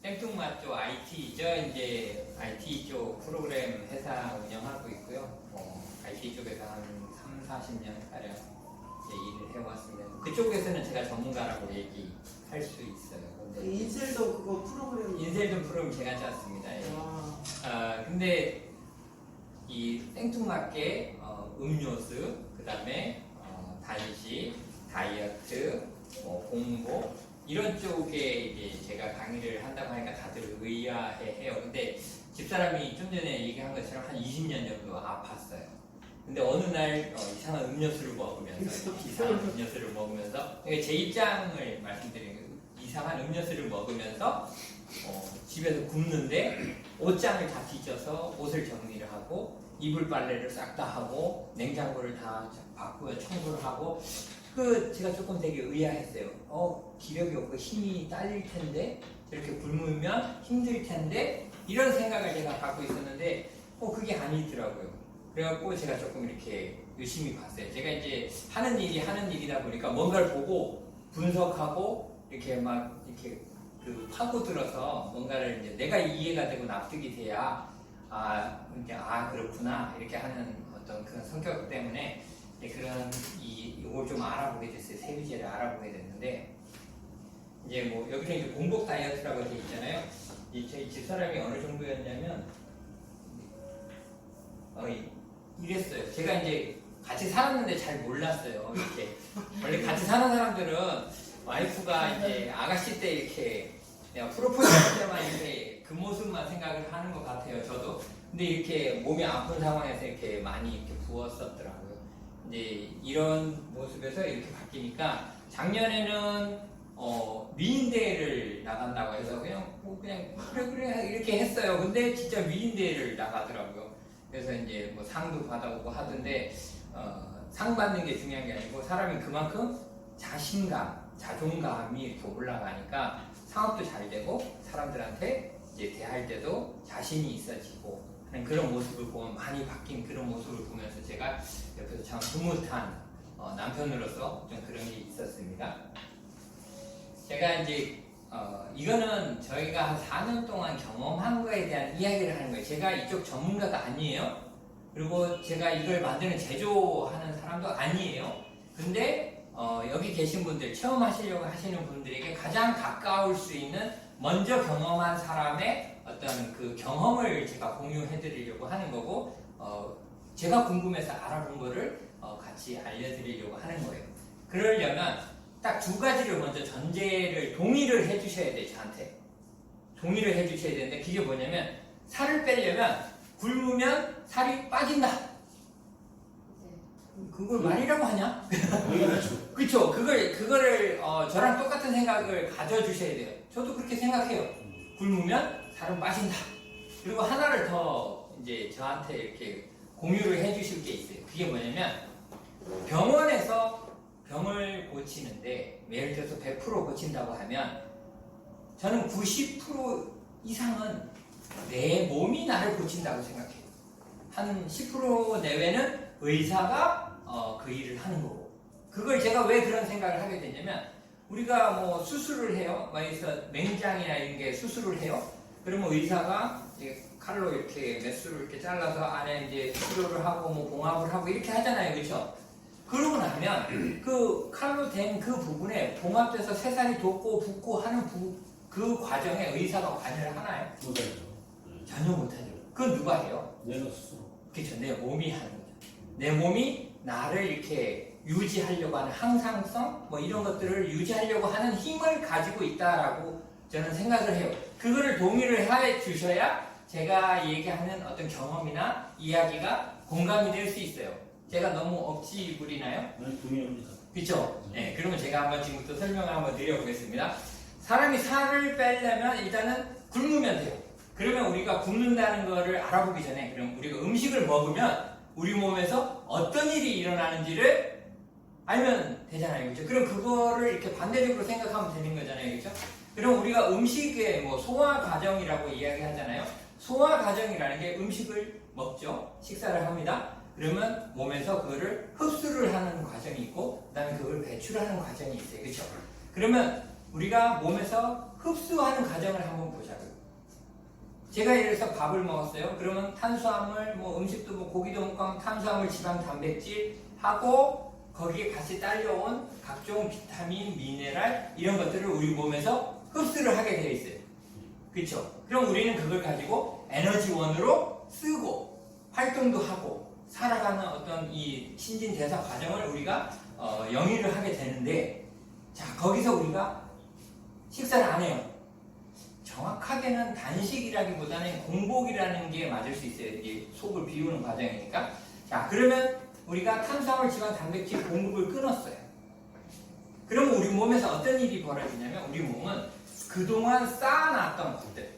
생뚱맞죠. IT죠. 이제 IT 쪽 프로그램 회사 운영하고 있고요. IT 쪽에서 한 30-40년 가량 일을 해왔습니다. 그쪽에서는 제가 전문가라고 얘기할 수 있어요. 근데 인셀도 그거 프로그램. 인셀도 프로그램 제가 짰습니다. 예. 근데 이 생뚱맞게 음료수, 그 다음에 단식, 다이어트, 공복 이런 쪽에 이제 제가 강의를 한다고 하니까 다들 의아해해요. 근데 집사람이 좀 전에 얘기한 것처럼 한 20년 정도 아팠어요. 근데 어느 날 이상한 음료수를 먹으면서 그러니까 제 입장을 말씀드리는 거예요. 이상한 음료수를 먹으면서 집에서 굽는데 옷장을 다 뒤져서 옷을 정리를 하고 이불 빨래를 싹 다 하고 냉장고를 다 바꾸고 청소를 하고 제가 조금 되게 의아했어요. 기력이 없고 힘이 딸릴 텐데 저렇게 굶으면 힘들 텐데 이런 생각을 제가 갖고 있었는데 그게 아니더라고요. 그래갖고 제가 조금 이렇게 열심히 봤어요. 제가 이제 하는 일이다 보니까 뭔가를 보고 분석하고 이렇게 막 이렇게 파고들어서 뭔가를 이제 내가 이해가 되고 납득이 돼야 그렇구나 이렇게 하는 어떤 그런 성격 때문에 그런 이걸 좀 알아보게 됐어요. 세비제를 알아보게 됐는데 이제 뭐 여기는 이제 공복 다이어트라고 되어 있잖아요. 저희 집사람이 어느 정도였냐면 이랬어요. 제가 이제 같이 살았는데 잘 몰랐어요. 이렇게 원래 같이 사는 사람들은 와이프가 이제 아가씨 때 이렇게 내가 프로포즈 할 때만 이렇게 그 모습만 생각을 하는 것 같아요. 저도. 근데 이렇게 몸이 아픈 상황에서 이렇게 많이 이렇게 부었었더라고요. 이제 이런 모습에서 이렇게 바뀌니까 작년에는 미인대회를 나간다고 해서 그냥 그래 이렇게 했어요. 근데 진짜 미인대회를 나가더라고요. 그래서 이제 뭐 상도 받아오고 하던데 상 받는 게 중요한 게 아니고 사람이 그만큼 자존감이 이렇게 올라가니까 사업도 잘 되고 사람들한테 이제 대할 때도 자신이 있어지고 하는 그런 모습을 보면 많이 바뀐 그런 모습을 보면서 제가 옆에서 참 흐뭇한 남편으로서 좀 그런 게 있었습니다. 제가 이제 이거는 저희가 한 4년 동안 경험한 거에 대한 이야기를 하는 거예요. 제가 이쪽 전문가가 아니에요. 그리고 제가 이걸 만드는 제조하는 사람도 아니에요. 근데 여기 계신 분들, 체험하시려고 하시는 분들에게 가장 가까울 수 있는 먼저 경험한 사람의 어떤 그 경험을 제가 공유해 드리려고 하는 거고 제가 궁금해서 알아본 거를 같이 알려드리려고 하는 거예요. 그러려면 딱 두 가지를 먼저 동의를 해주셔야 돼요. 저한테 동의를 해주셔야 되는데 그게 뭐냐면 살을 빼려면 굶으면 살이 빠진다. 그걸 말이라고 하냐? 그쵸? 그거를 저랑 똑같은 생각을 가져주셔야 돼요. 저도 그렇게 생각해요. 굶으면 살은 빠진다. 그리고 하나를 더 이제 저한테 이렇게 공유를 해주실 게 있어요. 그게 뭐냐면 병원에서 병을 고치는데 예를 들어서 100% 고친다고 하면 저는 90% 이상은 내 몸이 나를 고친다고 생각해요. 한 10% 내외는 의사가 그 일을 하는 거고. 그걸 제가 왜 그런 생각을 하게 됐냐면 우리가 뭐 수술을 해요. 그래서 맹장이나 이런 게 수술을 해요. 그러면 의사가 이제 칼로 이렇게 메스로 이렇게 잘라서 안에 이제 치료를 하고 뭐 봉합을 하고 이렇게 하잖아요. 그렇죠? 그러고 나면 그 칼로 된 그 부분에 봉합돼서 새살이 돋고 붓고 하는 그 과정에 의사가 관여를 하나요? 못하죠. 전혀 못하죠. 그건 누가 해요? 내가 스스로. 그렇죠. 내 몸이 하는 거죠. 내 몸이 나를 이렇게 유지하려고 하는 항상성 뭐 이런 것들을 유지하려고 하는 힘을 가지고 있다라고 저는 생각을 해요. 그거를 동의를 해 주셔야 제가 얘기하는 어떤 경험이나 이야기가 공감이 될 수 있어요. 제가 너무 억지 부리나요? 아니, 동의합니다. 그렇죠? 네, 그러면 제가 한번 지금부터 설명을 한번 드려보겠습니다. 사람이 살을 빼려면 일단은 굶으면 돼요. 그러면 우리가 굶는다는 거를 알아보기 전에 그럼 우리가 음식을 먹으면 우리 몸에서 어떤 일이 일어나는지를 알면 되잖아요. 그렇죠? 그럼 그거를 이렇게 반대적으로 생각하면 되는 거잖아요. 그렇죠? 그럼 우리가 음식의 뭐 소화 과정이라고 이야기하잖아요. 소화 과정이라는 게 음식을 먹죠. 식사를 합니다. 그러면 몸에서 그거를 흡수를 하는 과정이 있고 그다음에 그걸 배출하는 과정이 있어요. 그렇죠? 그러면 우리가 몸에서 흡수하는 과정을 한번 보자고요. 제가 예를 들어서 밥을 먹었어요. 그러면 탄수화물, 뭐 음식도 뭐 고기도 먹고 탄수화물, 지방, 단백질 하고 거기에 같이 딸려온 각종 비타민, 미네랄 이런 것들을 우리 몸에서 흡수를 하게 되어 있어요. 그렇죠? 그럼 우리는 그걸 가지고 에너지원으로 쓰고 활동도 하고 살아가는 어떤 이 신진대사 과정을 우리가 영위를 하게 되는데, 자, 거기서 우리가 식사를 안 해요. 정확하게는 단식이라기보다는 공복이라는 게 맞을 수 있어요. 이게 속을 비우는 과정이니까. 자, 그러면 우리가 탄수화물, 지방, 단백질 공급을 끊었어요. 그러면 우리 몸에서 어떤 일이 벌어지냐면, 우리 몸은 그동안 쌓아놨던 것들,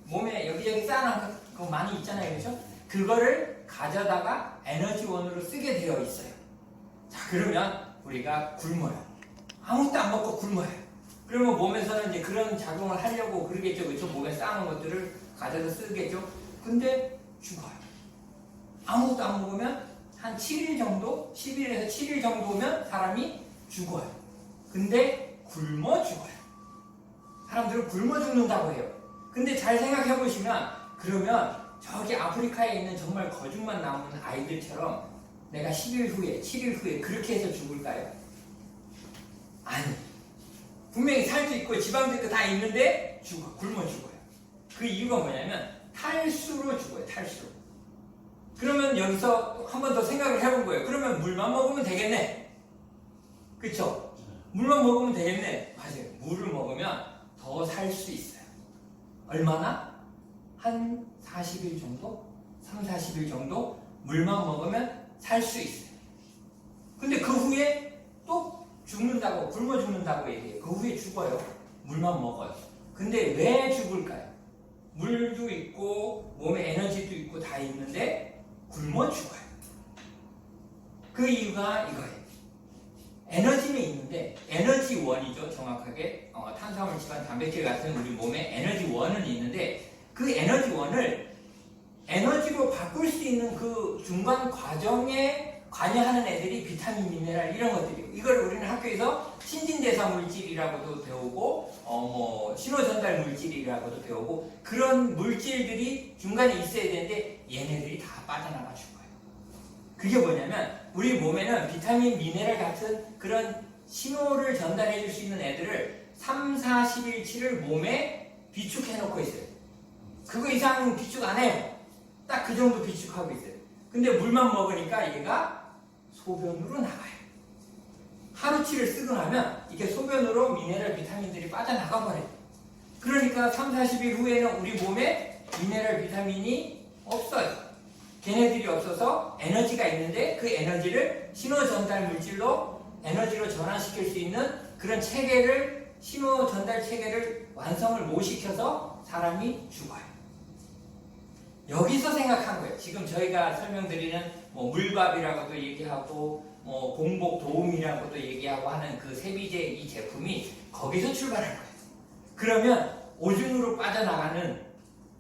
몸에 여기저기 쌓아놓은 거 많이 있잖아요. 그렇죠? 그거를 가져다가 에너지원으로 쓰게 되어 있어요. 자, 그러면 우리가 굶어요. 아무것도 안 먹고 굶어요. 그러면 몸에서는 이제 그런 작용을 하려고 그러겠죠. 그렇죠? 몸에 쌓아놓은 것들을 가져다 쓰겠죠. 근데 죽어요. 아무것도 안 먹으면 한 7일 정도, 10일에서 7일 정도면 사람이 죽어요. 근데 굶어 죽어요. 사람들은 굶어 죽는다고 해요. 근데 잘 생각해 보시면, 그러면 저기 아프리카에 있는 정말 거죽만 남은 아이들처럼 내가 10일 후에, 7일 후에 그렇게 해서 죽을까요? 아니. 분명히 살도 있고 지방도 있고 다 있는데 굶어 죽어요. 그 이유가 뭐냐면 탈수로 죽어요. 탈수로. 그러면 여기서 한 번 더 생각을 해본 거예요. 그러면 물만 먹으면 되겠네. 그쵸? 물만 먹으면 되겠네. 맞아요. 물을 먹으면 더 살 수 있어요. 얼마나? 한 40일 정도? 3, 40일 정도 물만 먹으면 살 수 있어요. 근데 그 후에 또 죽는다고, 굶어 죽는다고 얘기해요. 그 후에 죽어요. 물만 먹어요. 근데 왜 죽을까요? 물도 있고 몸에 에너지도 있고 다 있는데 굶어 죽어요. 그 이유가 이거예요. 에너지는 있는데, 에너지원이죠. 정확하게 탄수화물, 지방, 단백질 같은 우리 몸에 에너지원은 있는데, 그 에너지원을 에너지로 바꿀 수 있는 그 중간 과정에 관여하는 애들이 비타민, 미네랄 이런 것들이에요. 이걸 우리는 학교에서 신진대사 물질이라고도 배우고 신호전달 물질이라고도 배우고, 그런 물질들이 중간에 있어야 되는데 얘네들이 다 빠져나가 죽어요. 그게 뭐냐면 우리 몸에는 비타민, 미네랄 같은 그런 신호를 전달해 줄 수 있는 애들을 3, 40일치를 몸에 비축해 놓고 있어요. 그거 이상 비축 안 해요. 딱 그 정도 비축하고 있어요. 근데 물만 먹으니까 얘가 소변으로 나가요. 하루치를 쓰고 나면 이게 소변으로 미네랄, 비타민들이 빠져나가 버려요. 그러니까 3, 40일 후에는 우리 몸에 미네랄, 비타민이 없어요. 걔네들이 없어서 에너지가 있는데 그 에너지를 신호전달 물질로 에너지로 전환시킬 수 있는 그런 체계를, 신호전달 체계를 완성을 못 시켜서 사람이 죽어요. 여기서 생각한 거예요. 지금 저희가 설명드리는 물밥이라고도 얘기하고 공복 도움이라고도 얘기하고 하는 그 세비제 이 제품이 거기서 출발한 거예요. 그러면 오줌으로 빠져나가는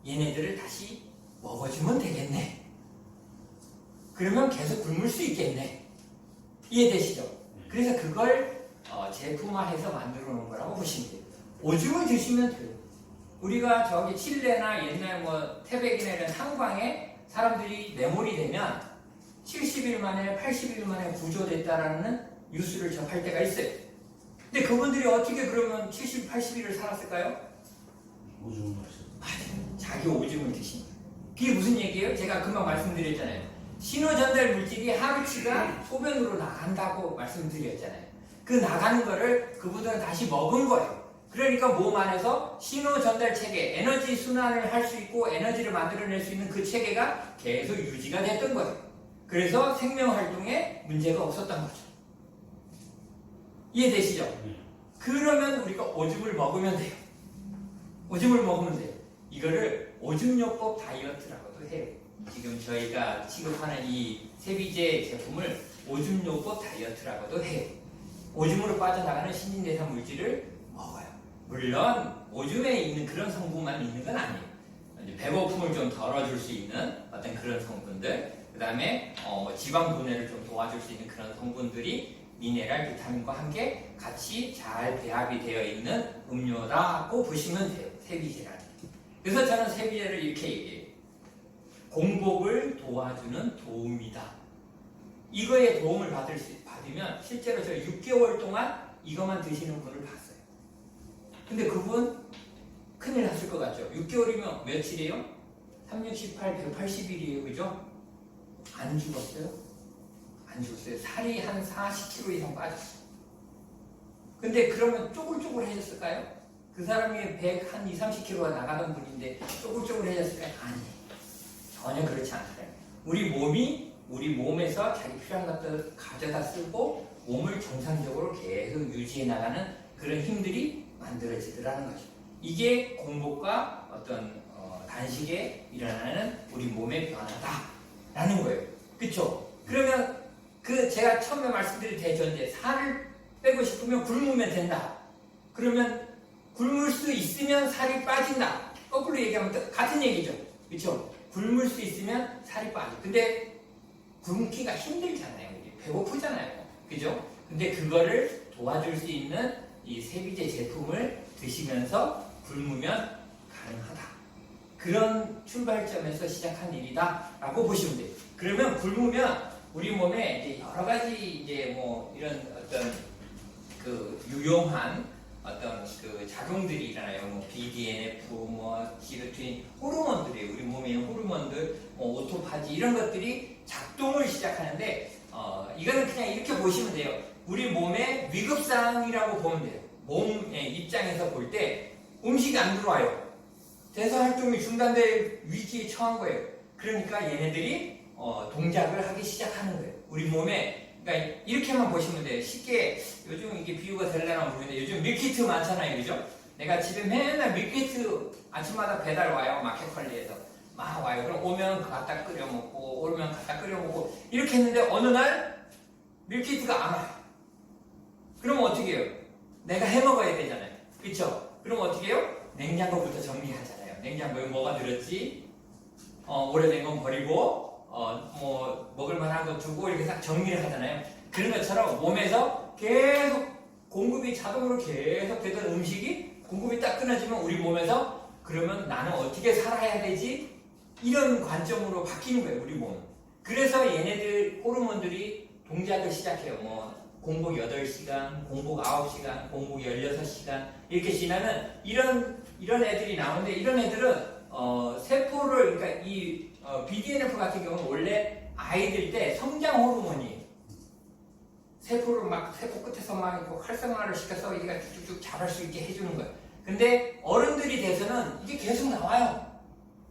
얘네들을 다시 먹어주면 되겠네. 그러면 계속 굶을 수 있겠네. 이해되시죠? 그래서 그걸 제품화해서 만들어 놓은 거라고 보시면 돼요. 오줌을 드시면 돼요. 우리가 저기 칠레나 옛날 태백이나 이런 탄광에 사람들이 매몰이 되면 70일 만에 80일 만에 구조됐다라는 뉴스를 접할 때가 있어요. 근데 그분들이 어떻게 그러면 70, 80일을 살았을까요? 오줌을 마셨어요. 맞아요. 자기 오줌을 드신 거예요. 그게 무슨 얘기예요? 제가 금방 말씀드렸잖아요. 신호전달 물질이 하루치가 소변으로 나간다고 말씀드렸잖아요. 그 나가는 거를 그분들은 다시 먹은 거예요. 그러니까 몸 안에서 신호전달 체계, 에너지 순환을 할 수 있고 에너지를 만들어낼 수 있는 그 체계가 계속 유지가 됐던 거예요. 그래서 생명활동에 문제가 없었던 거죠. 이해되시죠? 그러면 우리가 오줌을 먹으면 돼요. 오줌을 먹으면 돼요. 이거를 오줌요법 다이어트라고도 해요. 지금 저희가 취급하는 이 세비제 제품을 오줌요법 다이어트라고도 해요. 오줌으로 빠져나가는 신진대사 물질을 먹어요. 물론 오줌에 있는 그런 성분만 있는 건 아니에요. 배고픔을 좀 덜어줄 수 있는 어떤 그런 성분들, 그 다음에 지방 분해를 좀 도와줄 수 있는 그런 성분들이 미네랄, 비타민과 함께 같이 잘 배합이 되어 있는 음료라고 보시면 돼요. 세비제라는. 그래서 저는 세비제를 이렇게 얘기해요. 공복을 도와주는 도움이다. 이거에 도움을 받으면 실제로 저 6개월 동안 이것만 드시는 분을 봤어요. 근데 그분 큰일 났을 것 같죠? 6개월이면 며칠이에요? 3, 6, 18, 180일이에요. 그죠? 안 죽었어요? 안 죽었어요. 살이 한 40kg 이상 빠졌어요. 근데 그러면 쪼글쪼글해졌을까요? 그 사람이 100, 한 2, 30kg가 나가던 분인데 쪼글쪼글해졌을까요? 아니에요. 전혀 그렇지 않아요. 우리 몸이 우리 몸에서 자기 필요한 것들을 가져다 쓰고 몸을 정상적으로 계속 유지해 나가는 그런 힘들이 만들어지더라는 거죠. 이게 공복과 어떤 단식에 일어나는 우리 몸의 변화다라는 거예요. 그렇죠? 그러면 그 제가 처음에 말씀드린 대전제 살을 빼고 싶으면 굶으면 된다. 그러면 굶을 수 있으면 살이 빠진다. 거꾸로 얘기하면 같은 얘기죠. 그렇죠? 굶을 수 있으면 살이 빠져. 근데 굶기가 힘들잖아요. 배고프잖아요. 그죠? 근데 그거를 도와줄 수 있는 이 세비제 제품을 드시면서 굶으면 가능하다. 그런 출발점에서 시작한 일이다. 라고 보시면 돼요. 그러면 굶으면 우리 몸에 이제 여러 가지 이제 뭐 이런 어떤 그 유용한 어떤 그 작용들이 일어나요. 뭐 BDNF, 뭐 시로토닌, 호르몬들이에요. 우리 몸에 있는 호르몬들, 뭐 오토파지 이런 것들이 작동을 시작하는데 이거는 그냥 이렇게 보시면 돼요. 우리 몸의 위급상이라고 보면 돼요. 몸의 입장에서 볼 때 음식이 안 들어와요. 대사활동이 중단될 위기에 처한 거예요. 그러니까 얘네들이 동작을 하기 시작하는 거예요. 우리 몸에 그러니까 이렇게만 보시면 돼요. 쉽게 요즘 이게 비유가 되려나 모르겠는데 요즘 밀키트 많잖아요. 그죠? 내가 집에 맨날 밀키트 아침마다 배달 와요. 마켓컬리에서 막 와요. 그럼 오면 갖다 끓여 먹고 오면 갖다 끓여 먹고 이렇게 했는데 어느 날 밀키트가 안 와요. 그럼 어떻게 해요? 내가 해 먹어야 되잖아요. 그쵸? 그럼 어떻게 해요? 냉장고부터 정리하잖아요. 냉장고에 뭐가 들었지? 오래된 건 버리고 뭐 먹을 만한 거 두고 이렇게 딱 정리를 하잖아요. 그런 것처럼 몸에서 계속 공급이 자동으로 계속 되던 음식이 공급이 딱 끊어지면 우리 몸에서 그러면 나는 어떻게 살아야 되지? 이런 관점으로 바뀌는 거예요. 우리 몸은. 그래서 얘네들 호르몬들이 동작을 시작해요. 뭐 공복 8시간, 공복 9시간, 공복 16시간 이렇게 지나는 이런 애들이 나오는데 이런 애들은 세포를 그러니까 이 BDNF 같은 경우는 원래 아이들 때 성장 호르몬이에요. 세포를 막 세포 끝에서 막 활성화를 시켜서 얘가 쭉쭉쭉 자랄 수 있게 해주는 거예요. 근데 어른들이 돼서는 이게 계속 나와요.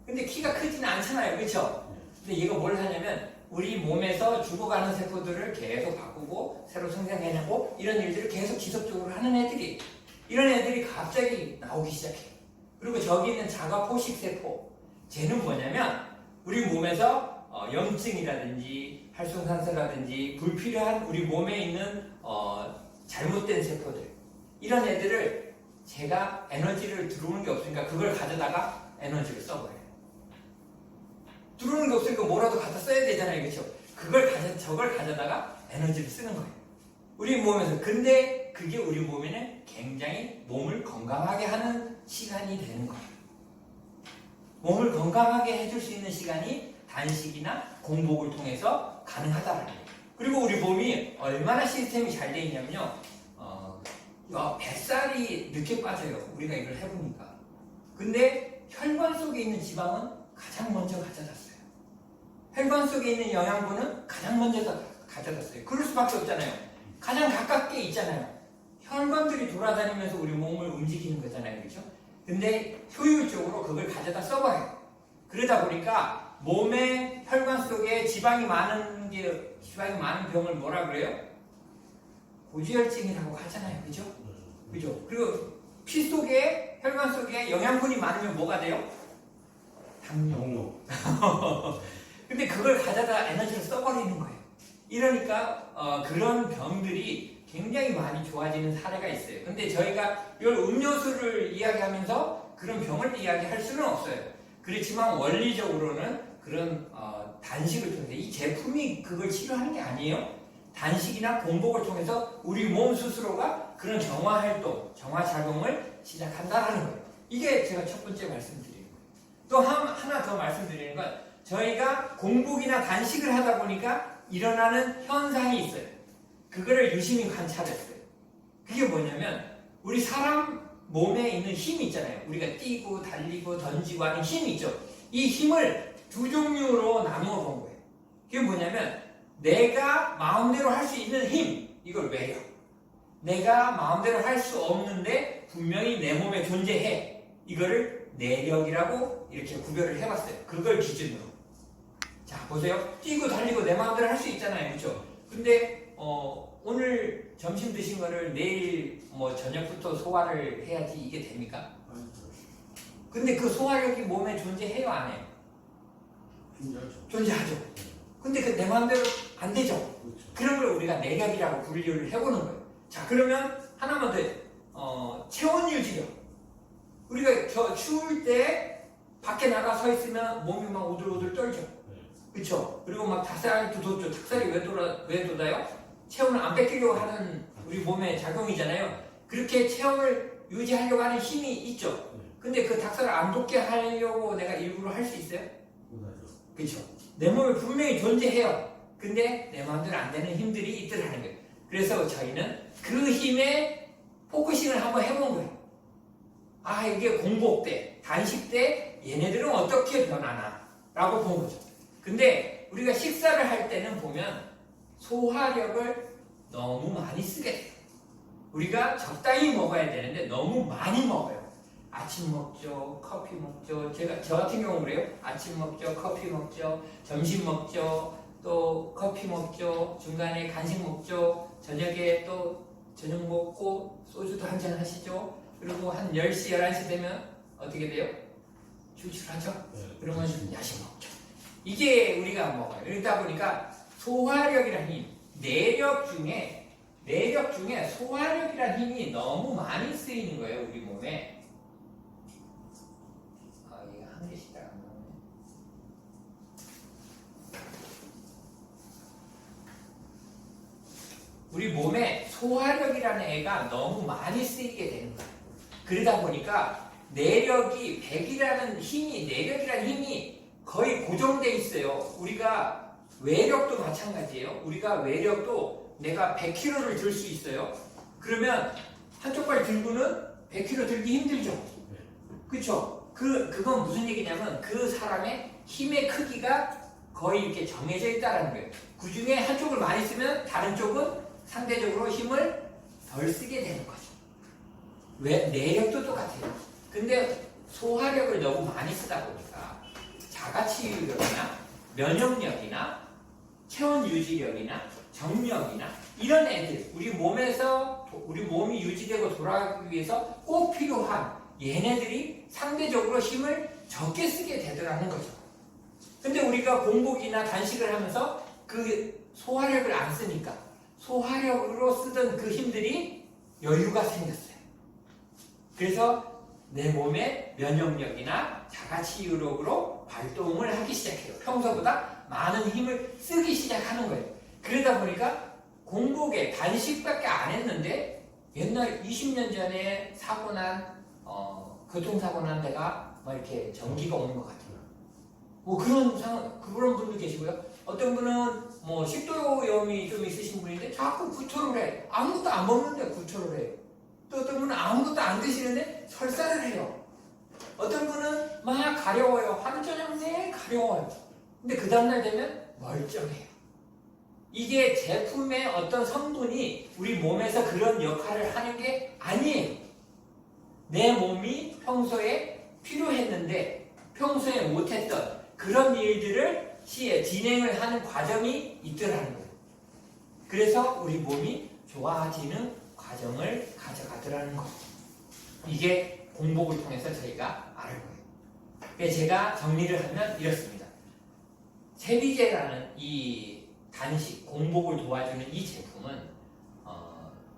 근데 키가 크지는 않잖아요. 그렇죠? 근데 얘가 뭘 하냐면 우리 몸에서 죽어가는 세포들을 계속 바꾸고 새로 생성해내고 이런 일들을 계속 지속적으로 하는 애들이 이런 애들이 갑자기 나오기 시작해요. 그리고 저기 있는 자가 포식세포 쟤는 뭐냐면 우리 몸에서 염증이라든지 활성산소라든지 불필요한 우리 몸에 있는 잘못된 세포들 이런 애들을 제가 에너지를 들어오는 게 없으니까 그걸 가져다가 에너지를 써버려요. 들어오는 게 없으니까 뭐라도 갖다 써야 되잖아요. 그렇죠? 저걸 가져다가 에너지를 쓰는 거예요. 우리 몸에서. 근데 그게 우리 몸에는 굉장히 몸을 건강하게 하는 시간이 되는 거예요. 몸을 건강하게 해줄 수 있는 시간이 단식이나 공복을 통해서 가능하다는 거예요. 그리고 우리 몸이 얼마나 시스템이 잘 돼 있냐면요. 뱃살이 늦게 빠져요. 우리가 이걸 해보니까. 근데 혈관 속에 있는 지방은 가장 먼저 가져갔어요. 혈관 속에 있는 영양분은 가장 먼저 가져갔어요. 그럴 수밖에 없잖아요. 가장 가깝게 있잖아요. 혈관들이 돌아다니면서 우리 몸을 움직이는 거잖아요. 그렇죠? 근데 효율적으로 그걸 가져다 써버려요. 그러다 보니까 몸의 혈관 속에 지방이 많은 병을 뭐라 그래요? 고지혈증이라고 하잖아요. 그죠? 그죠? 그리고 피 속에, 혈관 속에 영양분이 많으면 뭐가 돼요? 당뇨. 근데 그걸 가져다 에너지를 써버리는 거예요. 이러니까 그런 병들이 굉장히 많이 좋아지는 사례가 있어요. 근데 저희가 이걸 음료수를 이야기하면서 그런 병을 이야기할 수는 없어요. 그렇지만 원리적으로는 그런 단식을 통해서 이 제품이 그걸 치료하는 게 아니에요. 단식이나 공복을 통해서 우리 몸 스스로가 그런 정화 활동, 정화 작용을 시작한다라는 거예요. 이게 제가 첫 번째 말씀드리는 거예요. 또 하나 더 말씀드리는 건 저희가 공복이나 단식을 하다 보니까 일어나는 현상이 있어요. 그거를 유심히 관찰했어요. 그게 뭐냐면 우리 사람 몸에 있는 힘이 있잖아요. 우리가 뛰고 달리고 던지고 하는 힘이 있죠. 이 힘을 두 종류로 나누어 본 거예요. 그게 뭐냐면 내가 마음대로 할 수 있는 힘, 이걸 외력. 내가 마음대로 할 수 없는데 분명히 내 몸에 존재해. 이거를 내력이라고 이렇게 구별을 해봤어요. 그걸 기준으로. 자, 보세요. 뛰고 달리고 내 마음대로 할 수 있잖아요. 그렇죠? 근데 오늘 점심 드신 거를 내일 저녁부터 소화를 해야지 이게 됩니까? 근데 그 소화력이 몸에 존재해요, 안 해요? 존재하죠. 존재하죠. 근데 그 내 마음대로 안 되죠. 그렇죠. 그런 걸 우리가 내력이라고 분류를 해보는 거예요. 자, 그러면 하나만 더, 체온 유지력. 우리가 추울 때 밖에 나가 서 있으면 몸이 막 오들오들 떨죠. 그렇죠? 그리고 막 닭살도 돋죠. 닭살이 왜 돋아요? 체온을 안 뺏기려고 하는 우리 몸의 작용이잖아요. 그렇게 체온을 유지하려고 하는 힘이 있죠. 근데 그 닭살을 안 돋게 하려고 내가 일부러 할 수 있어요? 못하죠. 그렇죠? 내 몸에 분명히 존재해요. 근데 내 마음대로 안 되는 힘들이 있더라는 거예요. 그래서 저희는 그 힘에 포커싱을 한번 해본 거예요. 아, 이게 공복 때, 단식 때 얘네들은 어떻게 변하나 라고 본 거죠. 근데 우리가 식사를 할 때는 보면 소화력을 너무 많이 쓰게 돼요. 우리가 적당히 먹어야 되는데 너무 많이 먹어요. 아침 먹죠, 커피 먹죠. 저 같은 경우 그래요. 아침 먹죠, 커피 먹죠, 점심 먹죠, 또 커피 먹죠, 중간에 간식 먹죠, 저녁에 또 저녁 먹고 소주도 한잔 하시죠. 그리고 한 10시, 11시 되면 어떻게 돼요? 출출하죠? 그러면 야식 먹죠. 이게 우리가 먹어요. 그러다 보니까 소화력이라는 힘, 내력 중에 소화력이라는 힘이 너무 많이 쓰이는 거예요, 우리 몸에. 이거 한 개씩 안 나오네. 우리 몸에 소화력이라는 애가 너무 많이 쓰이게 되는 거예요. 그러다 보니까 내력이 100이라는 힘이, 내력이라는 힘이 거의 고정돼 있어요. 우리가 외력도 마찬가지예요. 우리가 외력도 내가 100kg를 들 수 있어요. 그러면 한쪽 발 들고는 100kg 들기 힘들죠. 그렇죠? 그건 무슨 얘기냐면 그 사람의 힘의 크기가 거의 이렇게 정해져 있다는 거예요. 그 중에 한쪽을 많이 쓰면 다른 쪽은 상대적으로 힘을 덜 쓰게 되는 거죠. 왜? 내력도 똑같아요. 근데 소화력을 너무 많이 쓰다 보니까 자가치유력이나 면역력이나 체온 유지력이나 정력이나 이런 애들, 우리 몸이 유지되고 돌아가기 위해서 꼭 필요한 얘네들이 상대적으로 힘을 적게 쓰게 되더라는 거죠. 근데 우리가 공복이나 단식을 하면서 그 소화력을 안 쓰니까 소화력으로 쓰던 그 힘들이 여유가 생겼어요. 그래서 내 몸의 면역력이나 자가치유력으로 활동을 하기 시작해요. 평소보다 많은 힘을 쓰기 시작하는 거예요. 그러다 보니까 공복에 단식밖에 안 했는데 옛날 20년 전에 교통사고 난 데가 막 이렇게 전기가 오는 것 같아요. 그런 분도 계시고요. 어떤 분은 식도염이 좀 있으신 분인데 자꾸 구토를 해. 아무것도 안 먹는데 구토를 해요. 또 어떤 분은 아무것도 안 드시는데 설사를 해요. 어떤 분은 막 가려워요. 하루 저녁 내내 가려워요. 근데 그 다음날 되면 멀쩡해요. 이게 제품의 어떤 성분이 우리 몸에서 그런 역할을 하는 게 아니에요. 내 몸이 평소에 필요했는데 평소에 못했던 그런 일들을 진행을 하는 과정이 있더라는 거예요. 그래서 우리 몸이 좋아지는 과정을 가져가더라는 거예요. 이게 공복을 통해서 저희가 알을 거예요. 그래서 제가 정리를 하면 이렇습니다. 세비제라는 이 단식, 공복을 도와주는 이 제품은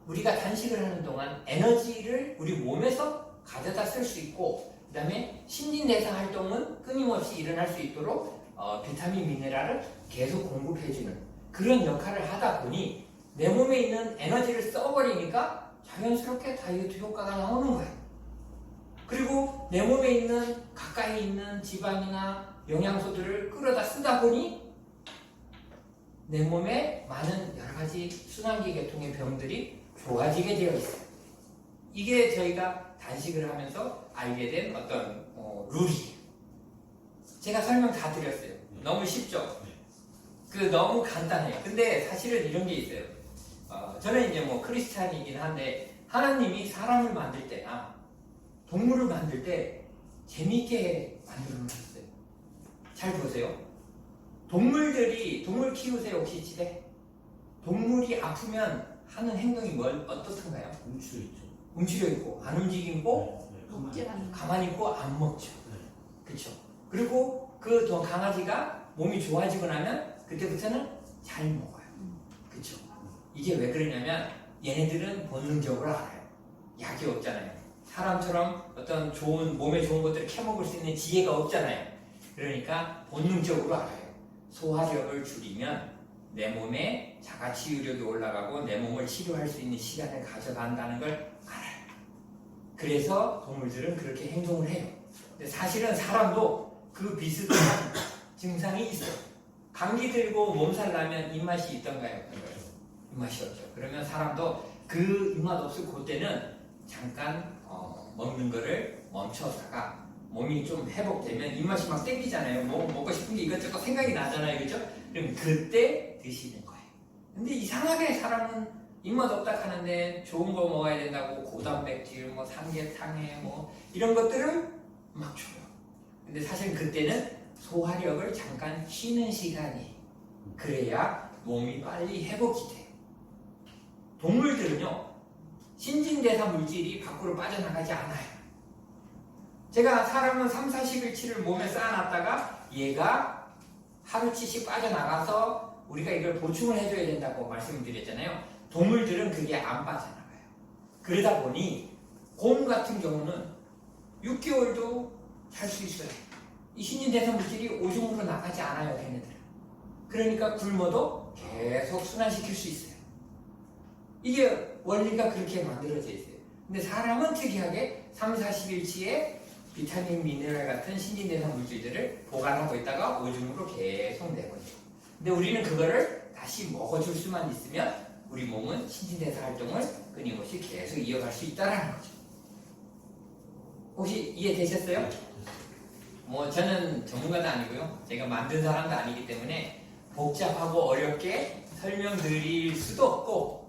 우리가 단식을 하는 동안 에너지를 우리 몸에서 가져다 쓸 수 있고, 그 다음에 신진대사 활동은 끊임없이 일어날 수 있도록 비타민, 미네랄을 계속 공급해주는 그런 역할을 하다 보니 내 몸에 있는 에너지를 써버리니까 자연스럽게 다이어트 효과가 나오는 거예요. 그리고 내 몸에 있는 가까이 있는 지방이나 영양소들을 끌어다 쓰다 보니 내 몸에 많은 여러 가지 순환기 계통의 병들이 좋아지게 되어 있어요. 이게 저희가 단식을 하면서 알게 된 어떤 룰이에요. 제가 설명 다 드렸어요. 너무 쉽죠? 너무 간단해요. 근데 사실은 이런 게 있어요. 저는 이제 크리스찬이긴 한데 하나님이 사람을 만들 때나 동물을 만들 때 재미있게 만들어 놓으셨어요. 잘 보세요. 동물 키우세요 혹시 집에? 동물이 아프면 하는 행동이 어떻던가요? 움츠려 있죠. 움츠려 있고 안 움직이고 가만히 있고 안 먹죠. 그렇죠. 그리고 그 강아지가 몸이 좋아지고 나면 그때부터는 잘 먹어요. 그렇죠. 이게 왜 그러냐면 얘네들은 본능적으로 알아요. 약이 없잖아요. 사람처럼 어떤 몸에 좋은 것들을 캐먹을 수 있는 지혜가 없잖아요. 그러니까 본능적으로 알아요. 소화력을 줄이면 내 몸에 자가치유력이 올라가고 내 몸을 치료할 수 있는 시간을 가져간다는 걸 알아요. 그래서 동물들은 그렇게 행동을 해요. 근데 사실은 사람도 그 비슷한 증상이 있어요. 감기 들고 몸살 나면 입맛이 있던가요? 입맛이 없죠. 그러면 사람도 그 입맛 없을 그때는 잠깐 먹는 거를 멈춰다가 몸이 좀 회복되면 입맛이 막 땡기잖아요. 먹고 싶은 게 이것저것 생각이 나잖아요. 그렇죠? 그럼 그때 드시는 거예요. 근데 이상하게 사람은 입맛 없다 하는데 좋은 거 먹어야 된다고 고단백질, 삼계탕에 이런 것들을 막 줘요. 근데 사실 그때는 소화력을 잠깐 쉬는 시간이 그래야 몸이 빨리 회복이 돼요. 동물들은요 신진대사 물질이 밖으로 빠져나가지 않아요. 제가 사람은 3, 40일치를 몸에 쌓아놨다가 얘가 하루치씩 빠져나가서 우리가 이걸 보충을 해줘야 된다고 말씀드렸잖아요. 동물들은 그게 안 빠져나가요. 그러다 보니 곰 같은 경우는 6개월도 잘 수 있어요. 이 신진대사 물질이 오줌으로 나가지 않아요, 걔네들은. 그러니까 굶어도 계속 순환시킬 수 있어요. 이게 원리가 그렇게 만들어져 있어요. 근데 사람은 특이하게 3, 40일치에 비타민, 미네랄 같은 신진대사 물질들을 보관하고 있다가 오줌으로 계속 내버려요. 근데 우리는 그거를 다시 먹어줄 수만 있으면 우리 몸은 신진대사 활동을 끊임없이 계속 이어갈 수 있다는 거죠. 혹시 이해되셨어요? 저는 전문가도 아니고요. 제가 만든 사람도 아니기 때문에 복잡하고 어렵게 설명드릴 수도 없고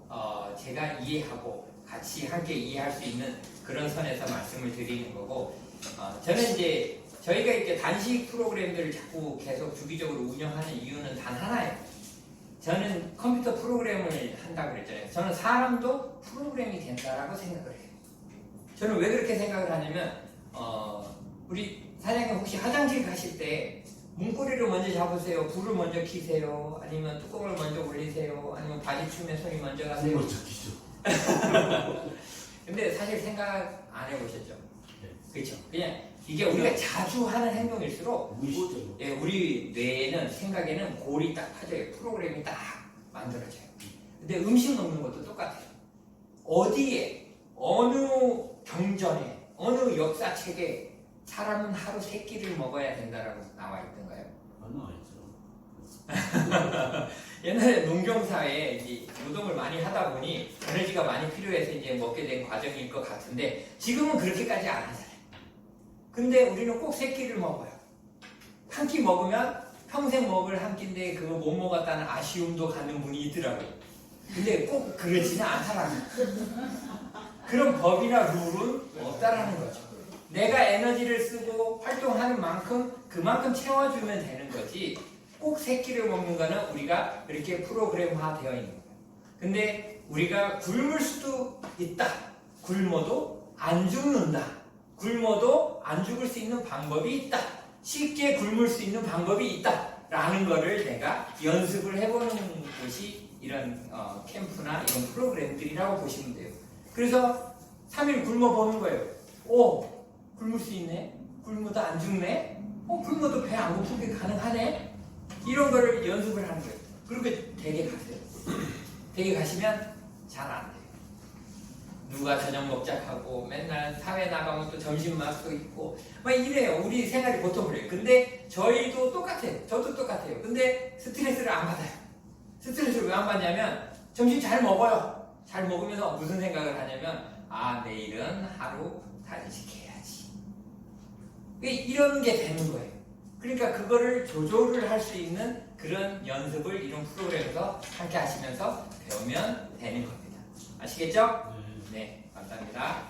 제가 이해하고 같이 함께 이해할 수 있는 그런 선에서 말씀을 드리는 거고 저는 이제 저희가 이렇게 단식 프로그램들을 자꾸 계속 주기적으로 운영하는 이유는 단 하나예요. 저는 컴퓨터 프로그램을 한다고 그랬잖아요. 저는 사람도 프로그램이 된다라고 생각을 해요. 저는 왜 그렇게 생각을 하냐면 우리 사장님 혹시 화장실 가실 때 문고리를 먼저 잡으세요? 불을 먼저 켜세요? 아니면 뚜껑을 먼저 올리세요? 아니면 바지 추면 손이 먼저 가세요? 먼저 키죠. 근데 사실 생각 안 해보셨죠? 네. 그렇죠? 그냥 이게 우리가 자주 하는 행동일수록 무의식적으로. 우리 뇌에는 생각에는 골이 딱 파져요. 프로그램이 딱 만들어져요. 근데 음식 먹는 것도 똑같아요. 어디에 어느 경전에 어느 역사책에 사람은 하루 3끼를 먹어야 된다라고 나와 있던가요? 안 나와있죠. 옛날에 농경사회에 이제 노동을 많이 하다 보니 에너지가 많이 필요해서 이제 먹게 된 과정일 것 같은데 지금은 그렇게까지 안 하잖아요. 근데 우리는 꼭 3끼를 먹어요. 한 끼 먹으면 평생 먹을 한 끼인데 그거 못 먹었다는 아쉬움도 갖는 분이 있더라고요. 근데 꼭 그렇지는 않다라는 거죠. 그런 법이나 룰은 없다라는 거죠. 내가 에너지를 쓰고 활동하는 만큼 그만큼 채워주면 되는 거지 꼭 3끼를 먹는 거는 우리가 그렇게 프로그램화 되어 있는 거예요. 근데 우리가 굶을 수도 있다. 굶어도 안 죽는다. 굶어도 안 죽을 수 있는 방법이 있다. 쉽게 굶을 수 있는 방법이 있다. 라는 거를 내가 연습을 해보는 것이 이런 캠프나 이런 프로그램들이라고 보시면 돼요. 그래서 3일 굶어보는 거예요. 오! 굶을 수 있네? 굶어도 안 죽네? 굶어도 배 안 고프게 가능하네? 이런 거를 연습을 하는 거예요. 그렇게 되게 가세요. 대기 가시면 잘 안 돼요. 누가 저녁 먹자 하고 맨날 사회 나가면 또 점심 맛도 있고 막 이래요. 우리 생활이 보통 그래요. 근데 저희도 똑같아요. 저도 똑같아요. 근데 스트레스를 안 받아요. 스트레스를 왜 안 받냐면 점심 잘 먹어요. 잘 먹으면서 무슨 생각을 하냐면 아 내일은 하루 단식해야지. 이런 게 되는 거예요. 그러니까 그거를 조절을 할 수 있는 그런 연습을 이런 프로그램에서 함께 하시면서 배우면 되는 겁니다. 아시겠죠? 네. 네, 감사합니다.